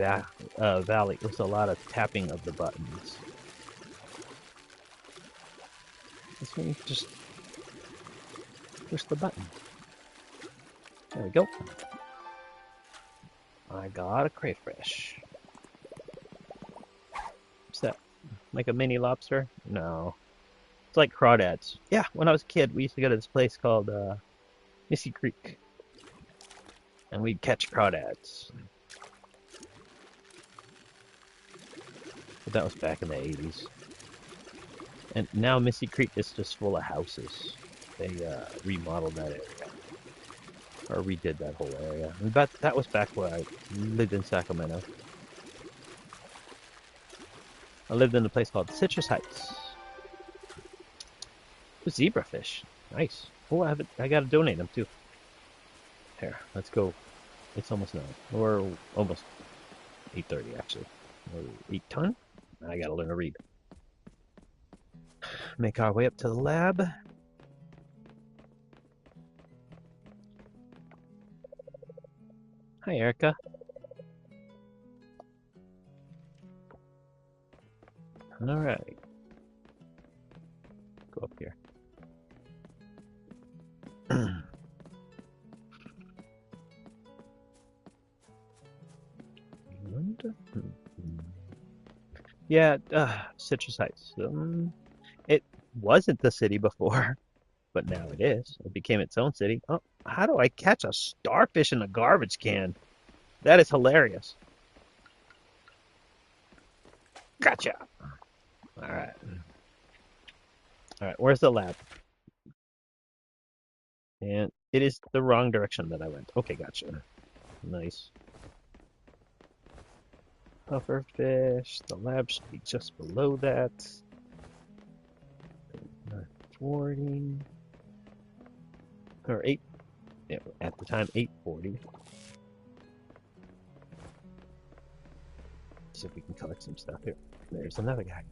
Valley was a lot of tapping of the buttons. This one you just push the button. There we go. I got a crayfish. What's that? Like a mini lobster? No. It's like crawdads. Yeah, when I was a kid, we used to go to this place called Missy Creek. And we'd catch crawdads. But that was back in the 80s. And now Missy Creek is just full of houses. They remodeled that area. Or redid that whole area. But that was back where I lived in Sacramento. I lived in a place called Citrus Heights. Ooh, zebrafish. Nice. Oh, I gotta donate them too. Here, let's go. It's almost 9. Or almost 8:30 actually. Or 8 ton? I gotta learn to read. Make our way up to the lab. Hi, Erica. Alright. Go up here. Yeah, Citrus Heights. It wasn't the city before, but now it is. It became its own city. Oh, how do I catch a starfish in a garbage can? That is hilarious. Gotcha. All right. All right, where's the lab? And it is the wrong direction that I went. Okay, gotcha. Nice. Pufferfish. The lab should be just below that. 40. Or 8. Yeah, at the time, 8:40. See if we can collect some stuff here. There's another guy.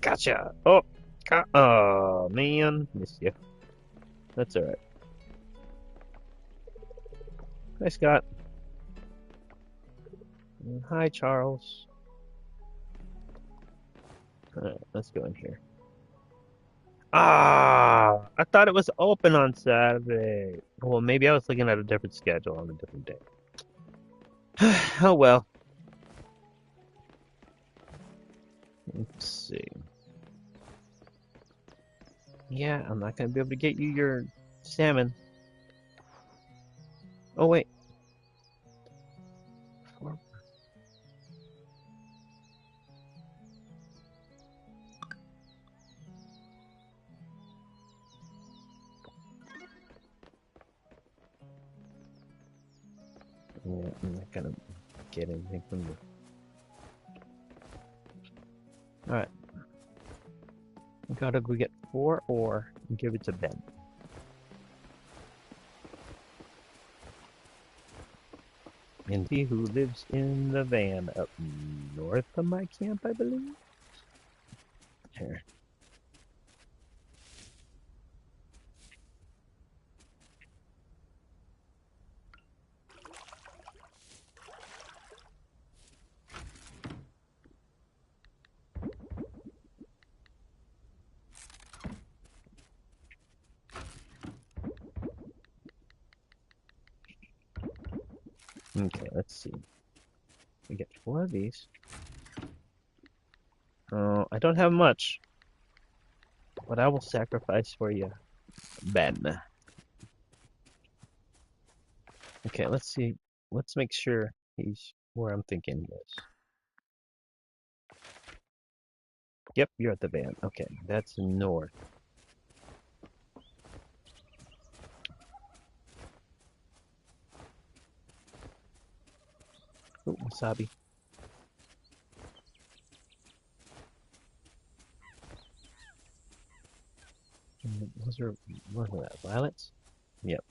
Gotcha! Oh, man. Missed you. That's alright. Hi, Scott. Hi, Charles. Alright, let's go in here. Ah, I thought it was open on Saturday. Well, maybe I was looking at a different schedule on a different day. Oh well. Let's see. Yeah, I'm not gonna be able to get you your salmon. Oh wait. Yeah, I'm not gonna get anything from you. Alright. We gotta go get 4 ore and give it to Ben. And he who lives in the van up north of my camp, I believe. Here. Okay, let's see. We get 4 of these. Oh, I don't have much, but I will sacrifice for you, Ben. Okay, let's see. Let's make sure he's where I'm thinking he is. Yep, you're at the van. Okay, that's north. Oh, wasabi. Those are, what was that, violets? Yep.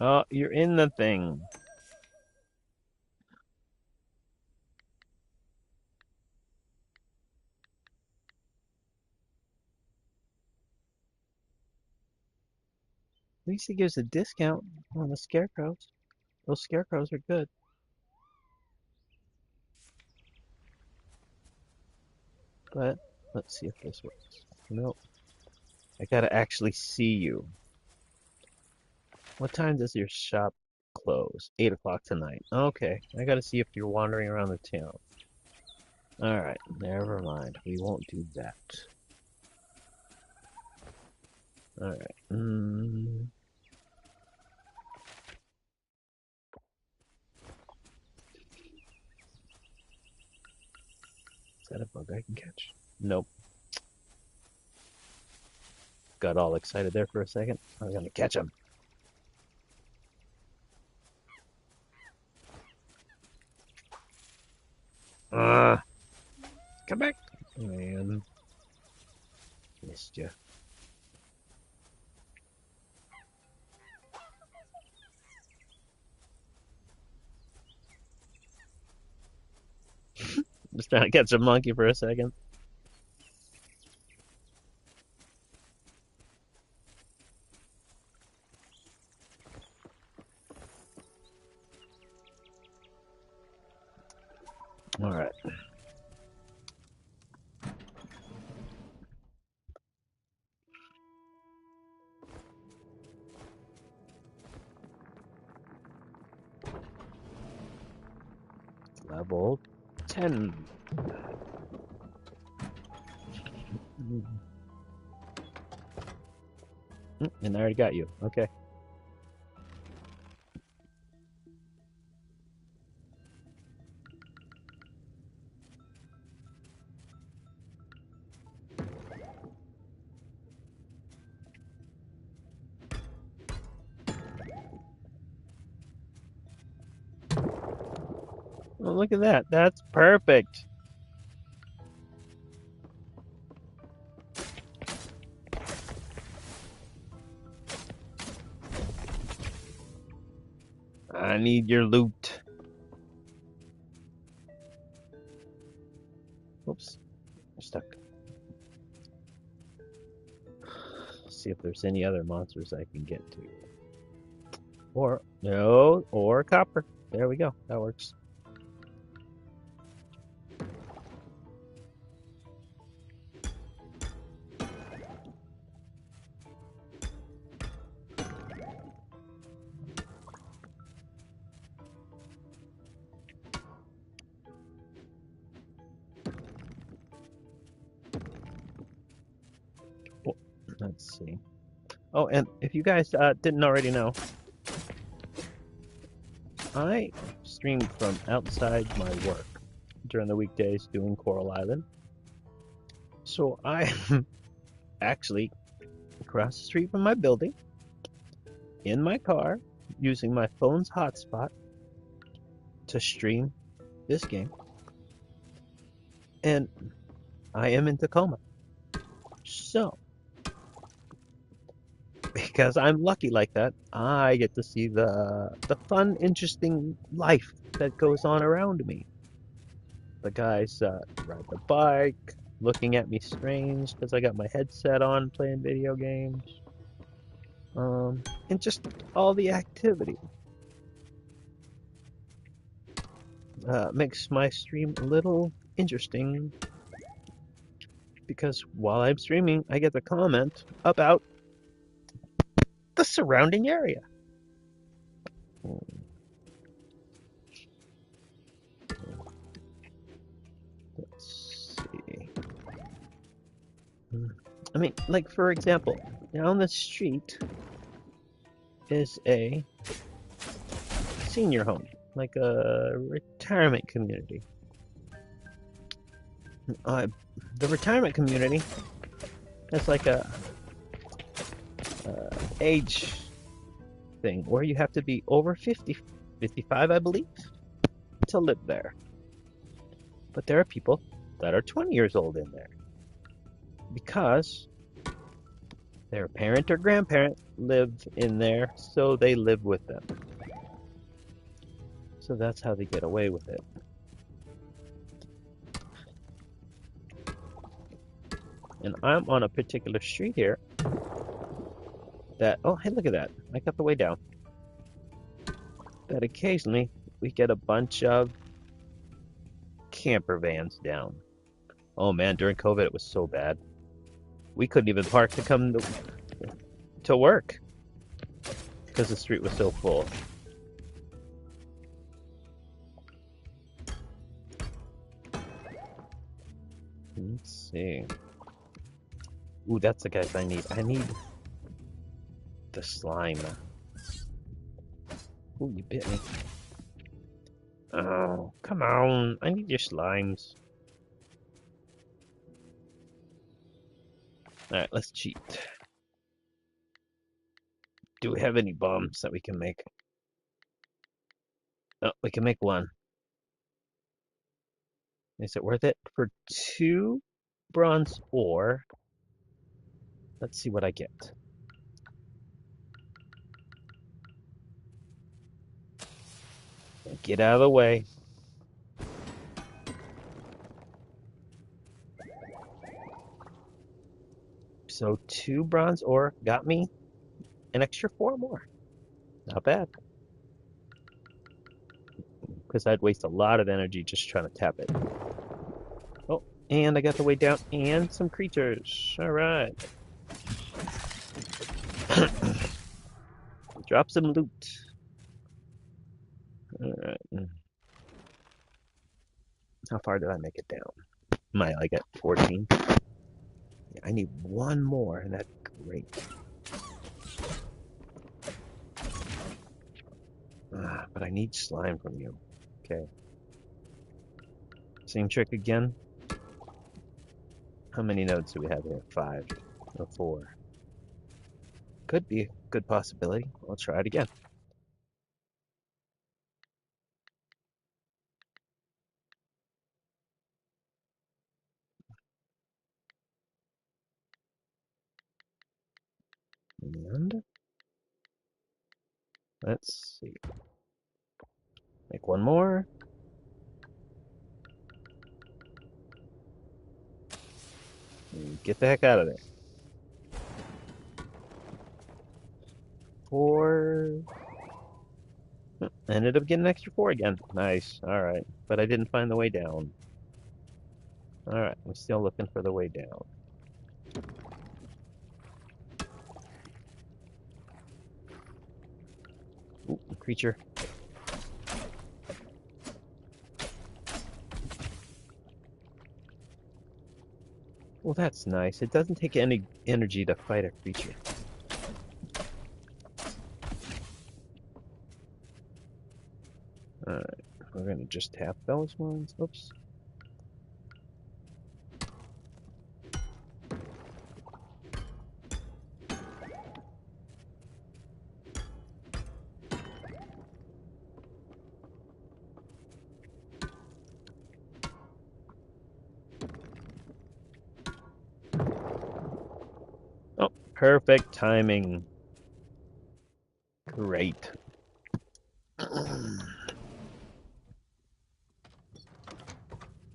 Oh, you're in the thing. At least he gives a discount on the scarecrows. Those scarecrows are good. But let's see if this works. Nope. I gotta actually see you. What time does your shop close? 8 o'clock tonight. Okay, I gotta see if you're wandering around the town. Alright, never mind. We won't do that. Alright. Is that a bug I can catch? Nope. Got all excited there for a second. I was gonna catch him. Ah, come back. Man, missed you. Just trying to catch a monkey for a second. Alright. Level 10. And I already got you. Okay. Oh, look at that. That's perfect. I need your loot. Oops. I'm stuck. see if there's any other monsters I can get to. Or, no, or copper. There we go. That works. Well, let's see. Oh, and if you guys didn't already know, I stream from outside my work during the weekdays doing Coral Island. So I'm actually across the street from my building in my car using my phone's hotspot to stream this game. And I am in Tacoma. So, because I'm lucky like that, I get to see the fun, interesting life that goes on around me. The guys ride the bike, looking at me strange because I got my headset on playing video games. And just all the activity makes my stream a little interesting because while I'm streaming, I get to comment about the surrounding area. Let's see. I mean, like for example, down the street is a senior home, like a retirement community. The retirement community has like a age thing where you have to be over 50, 55, I believe, to live there. But there are people that are 20 years old in there because their parent or grandparent lived in there, so they live with them. So that's how they get away with it. And I'm on a particular street here that, oh, hey, look at that. I got the way down. That occasionally we get a bunch of camper vans down. Oh man, during COVID it was so bad. We couldn't even park to come to work because the street was so full. Let's see. Ooh, that's the guys I need. I need the slime. Ooh, you bit me. Oh, come on. I need your slimes. Alright, let's cheat. Do we have any bombs that we can make? Oh, we can make one. Is it worth it? For 2 bronze ore. Let's see what I get. Get out of the way. So 2 bronze ore got me an extra 4 more. Not bad. Because I'd waste a lot of energy just trying to tap it. Oh, and I got the way down and some creatures. Alright. Drop some loot. Alright. How far did I make it down? Am I like at 14? Yeah, I need 1 more, and that's great. But I need slime from you. Okay. Same trick again. How many nodes do we have here? 5 or 4? Could be a good possibility. I'll try it again. And let's see. Make 1 more. And get the heck out of there. 4. Ended up getting an extra 4 again. Nice. All right. But I didn't find the way down. All right. I'm still looking for the way down. Ooh, creature. Well, that's nice. It doesn't take any energy to fight a creature. Alright, we're gonna just tap those ones. Oops. Oh, perfect timing. Great.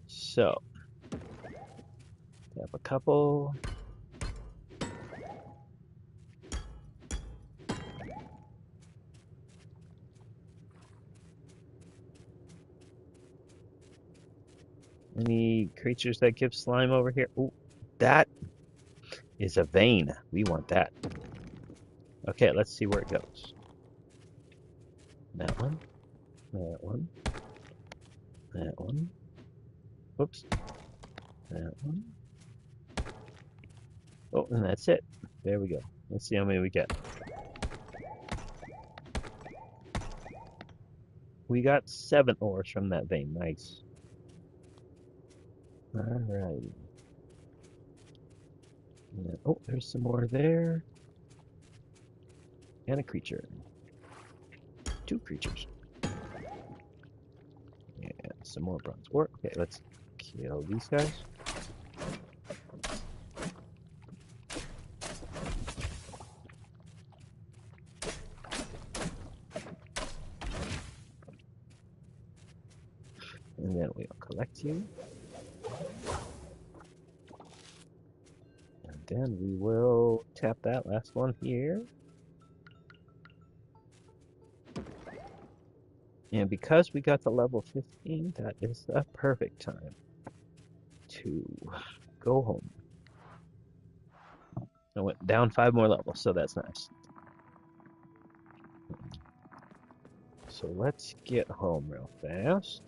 So, have a couple. Any creatures that give slime over here? Ooh, that is a vein. We want that. Okay, let's see where it goes. That one. That one. That one. Whoops. That one. Oh, and that's it. There we go. Let's see how many we get. We got 7 ores from that vein. Nice. Alright. Oh, there's some more there. And a creature. 2 creatures. And some more bronze ore. Okay, let's kill these guys. And then we'll collect you. And then we will tap that last one here. And because we got to level 15, that is the perfect time to go home. I went down 5 more levels, so that's nice. So let's get home real fast.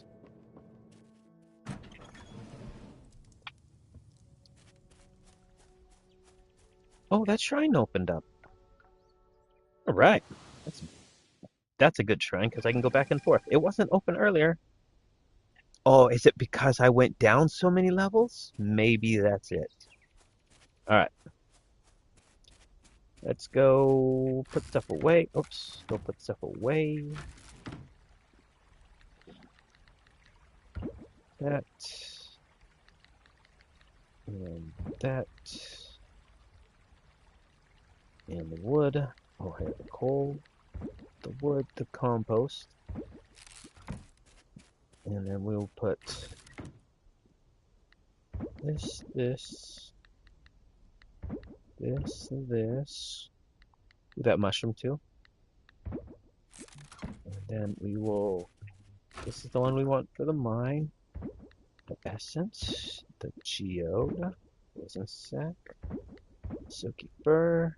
Oh, that shrine opened up. All right. That's a good shrine because I can go back and forth. It wasn't open earlier. Oh, is it because I went down so many levels? Maybe that's it. All right. Let's go put stuff away. Oops. Go put stuff away. That. And that. And the wood. Oh, here, the coal. The wood, the compost. And then we'll put this, this, this. Do that mushroom too. And then we will, this is the one we want for the mine. The essence, the geode, poison sac, silky fur.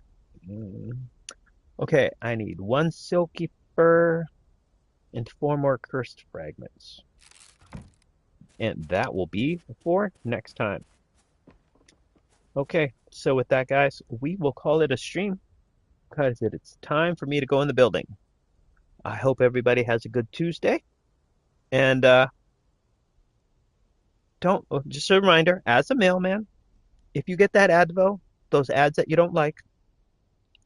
Okay, I need 1 silky fur and 4 more cursed fragments. And that will be for next time. Okay, so with that, guys, we will call it a stream because it's time for me to go in the building. I hope everybody has a good Tuesday. And just a reminder, as a mailman, if you get that advo, those ads that you don't like,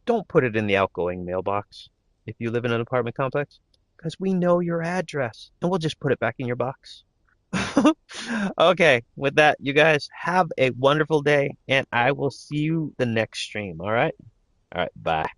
don't put it in the outgoing mailbox if you live in an apartment complex, because we know your address and we'll just put it back in your box. Okay, with that, you guys have a wonderful day and I will see you the next stream. All right? All right, bye.